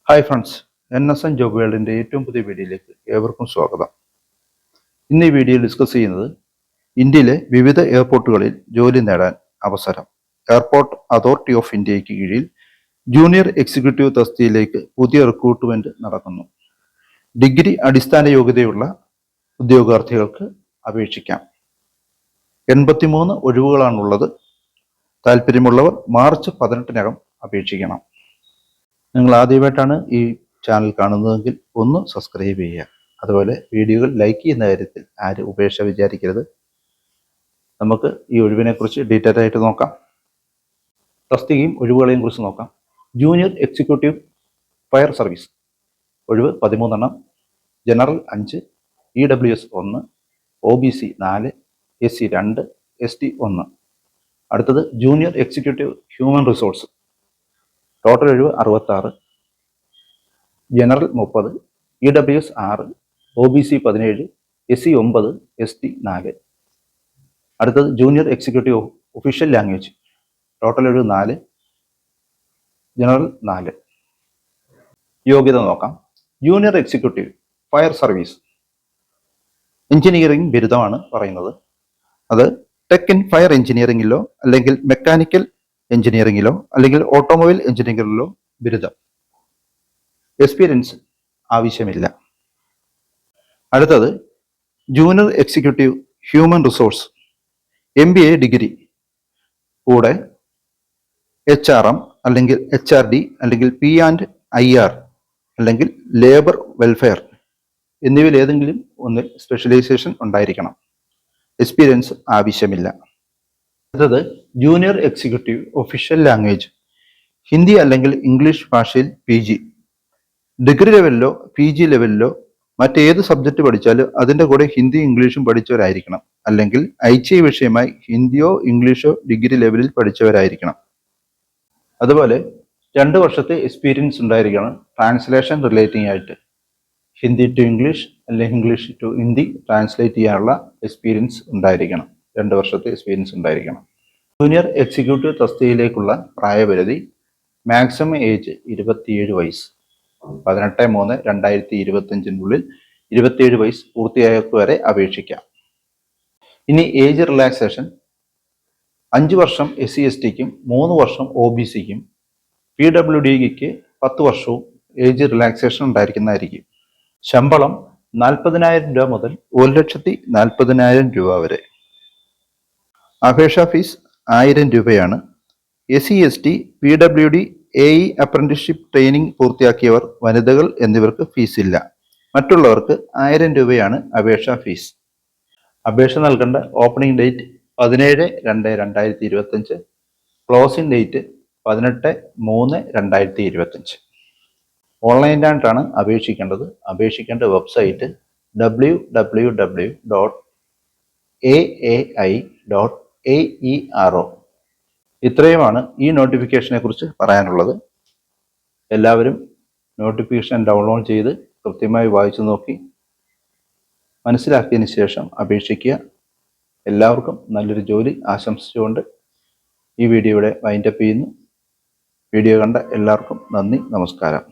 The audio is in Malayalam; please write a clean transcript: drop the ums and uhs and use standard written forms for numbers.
ഹായ് ഫ്രണ്ട്സ്, NSN ജോബ് വേൾഡിൻ്റെ ഏറ്റവും പുതിയ വീഡിയോയിലേക്ക് ഏവർക്കും സ്വാഗതം. ഇന്ന് ഈ വീഡിയോയിൽ ഡിസ്കസ് ചെയ്യുന്നത് ഇന്ത്യയിലെ വിവിധ എയർപോർട്ടുകളിൽ ജോലി നേടാൻ അവസരം. എയർപോർട്ട് അതോറിറ്റി ഓഫ് ഇന്ത്യയ്ക്ക് കീഴിൽ ജൂനിയർ എക്സിക്യൂട്ടീവ് തസ്തികയിലേക്ക് പുതിയ റിക്രൂട്ട്മെന്റ് നടക്കുന്നു. ഡിഗ്രി അടിസ്ഥാന യോഗ്യതയുള്ള ഉദ്യോഗാർത്ഥികൾക്ക് അപേക്ഷിക്കാം. 83 ഒഴിവുകളാണുള്ളത്. താല്പര്യമുള്ളവർ മാർച്ച് 18-നകം അപേക്ഷിക്കണം. നിങ്ങൾ ആദ്യമായിട്ടാണ് ഈ ചാനൽ കാണുന്നതെങ്കിൽ ഒന്ന് സബ്സ്ക്രൈബ് ചെയ്യുക. അതുപോലെ വീഡിയോകൾ ലൈക്ക് ചെയ്യുന്ന കാര്യത്തിൽ ആരും ഉപേക്ഷ വിചാരിക്കരുത്. നമുക്ക് ഈ ഒഴിവിനെക്കുറിച്ച് ഡീറ്റെയിൽ ആയിട്ട് നോക്കാം. തസ്തികയും ഒഴിവുകളെയും കുറിച്ച് നോക്കാം. ജൂനിയർ എക്സിക്യൂട്ടീവ് ഫയർ സർവീസ് ഒഴിവ് 13 എണ്ണം, general 5, EWS 1, OBC 4, SC 2, ST 1. അടുത്തത് junior executive human resource, total ഒഴിവ് 66, general 30, EWS 6, OBC 17, SC 9, ST 4. അടുത്തത് junior executive official language, total ഒഴിവ് 4, ജനറൽ 4. യോഗ്യത നോക്കാം. Junior executive fire service engineering ബിരുദമാണ് പറയുന്നത്. അത് ടെക് ഇൻ ഫയർ എഞ്ചിനീയറിംഗിലോ അല്ലെങ്കിൽ മെക്കാനിക്കൽ എഞ്ചിനീയറിംഗിലോ അല്ലെങ്കിൽ ഓട്ടോമൊബൈൽ എഞ്ചിനീയറിംഗിലോ ബിരുദം. എക്സ്പീരിയൻസ് ആവശ്യമില്ല. അടുത്തത് junior executive human resource MBA degree കൂടെ HRM അല്ലെങ്കിൽ HRD അല്ലെങ്കിൽ P&IR അല്ലെങ്കിൽ ലേബർ വെൽഫെയർ എന്നിവയിൽ ഏതെങ്കിലും ഒന്നിൽ സ്പെഷ്യലൈസേഷൻ ഉണ്ടായിരിക്കണം. എക്സ്പീരിയൻസ് ആവശ്യമില്ല. അടുത്തത് junior executive official language Hindi അല്ലെങ്കിൽ ഇംഗ്ലീഷ് ഭാഷയിൽ PG. ഡിഗ്രി ലെവലിലോ PG ലെവലിലോ മറ്റേത് സബ്ജക്റ്റ് പഠിച്ചാലും അതിൻ്റെ കൂടെ ഹിന്ദി ഇംഗ്ലീഷും പഠിച്ചവരായിരിക്കണം. അല്ലെങ്കിൽ ICI വിഷയമായി ഹിന്ദിയോ ഇംഗ്ലീഷോ ഡിഗ്രി ലെവലിൽ പഠിച്ചവരായിരിക്കണം. അതുപോലെ 2 വർഷത്തെ എക്സ്പീരിയൻസ് ഉണ്ടായിരിക്കണം. ട്രാൻസ്ലേഷൻ റിലേറ്റിംഗ് ആയിട്ട് ഹിന്ദി ടു ഇംഗ്ലീഷ് അല്ലെങ്കിൽ ഇംഗ്ലീഷ് ടു ഹിന്ദി ട്രാൻസ്ലേറ്റ് ചെയ്യാനുള്ള എക്സ്പീരിയൻസ് ഉണ്ടായിരിക്കണം. 2 വർഷത്തെ എക്സ്പീരിയൻസ് ഉണ്ടായിരിക്കണം. ജൂനിയർ എക്സിക്യൂട്ടീവ് തസ്തികയിലേക്കുള്ള പ്രായപരിധി മാക്സിമം ഏജ് 27 വയസ്സ്. 18/3/2025 27 വയസ്സ് പൂർത്തിയായവർക്ക് വരെ അപേക്ഷിക്കാം. ഇനി ഏജ് റിലാക്സേഷൻ 5 വർഷം SC STക്കും 3 വർഷം OBCക്കും PWDക്ക് 10 വർഷവും ഏജ് റിലാക്സേഷൻ ഉണ്ടായിരിക്കുന്നതായിരിക്കും. ശമ്പളം 40,000 രൂപ മുതൽ 1,40,000 രൂപ വരെ. അപേക്ഷാ ഫീസ് 1000 രൂപയാണ്. SC ST PWD AE apprenticeship training പൂർത്തിയാക്കിയവർ, വനിതകൾ എന്നിവർക്ക് ഫീസ് ഇല്ല. മറ്റുള്ളവർക്ക് 1000 രൂപയാണ് അപേക്ഷാ ഫീസ്. അപേക്ഷ നൽകേണ്ട ഓപ്പണിംഗ് ഡേറ്റ് 17/2/2025, ക്ലോസിംഗ് ഡേറ്റ് 18/3/2025. ഓൺലൈനായിട്ടാണ് അപേക്ഷിക്കേണ്ടത്. അപേക്ഷിക്കേണ്ട വെബ്സൈറ്റ് www.aai.aero. ഇത്രയുമാണ് ഈ നോട്ടിഫിക്കേഷനെ കുറിച്ച് പറയാനുള്ളത്. എല്ലാവരും നോട്ടിഫിക്കേഷൻ ഡൗൺലോഡ് ചെയ്ത് കൃത്യമായി വായിച്ചു നോക്കി മനസ്സിലാക്കിയതിന് ശേഷം അപേക്ഷിക്കുക. എല്ലാവർക്കും നല്ലൊരു ജോലി ആശംസിച്ചുകൊണ്ട് ഈ വീഡിയോ ഇവിടെ വൈൻഡപ്പ് ചെയ്യുന്നു. വീഡിയോ കണ്ട എല്ലാവർക്കും നന്ദി, നമസ്കാരം.